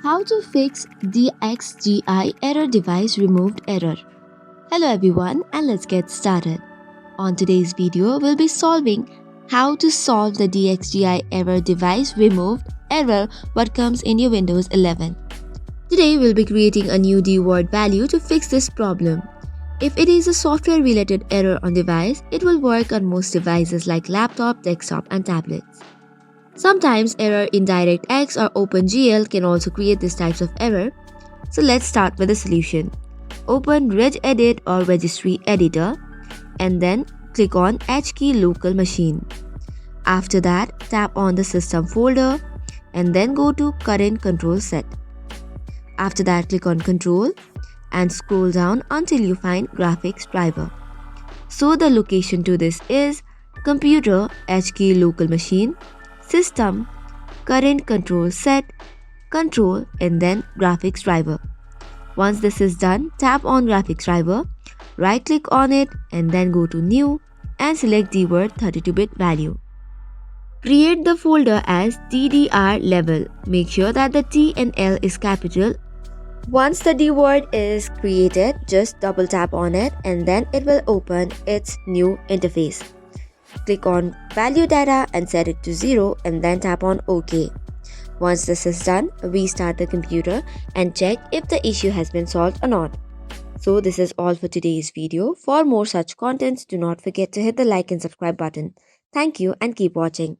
How to fix DXGI error device removed error. Hello everyone, and let's get started. On today's video, we'll be solving how to solve the DXGI error device removed error what comes in your Windows 11. Today we'll be creating a new dword value to fix this problem. If it is a software related error on device, it will work on most devices like laptop, desktop and tablets. Sometimes error in DirectX or OpenGL can also create these types of error. So let's start with the solution. Open regedit or registry editor and then click on HKey local machine. After that, tap on the system folder and then go to current control set. After that, click on control and scroll down until you find graphics driver. So the location to this is computer, HKey local machine, system, current control set, control and then graphics driver. Once this is done, tap on graphics driver, right click on it and then go to new and select dword 32-bit value. Create the folder as DDR level. Make sure that the T and L is capital. Once the dword is created, just double tap on it and then it will open its new interface. Click on value data and set it to 0 and then tap on OK. Once this is done, restart the computer and check if the issue has been solved or not. So this is all for today's video. For more such contents, do not forget to hit the like and subscribe button. Thank you and keep watching.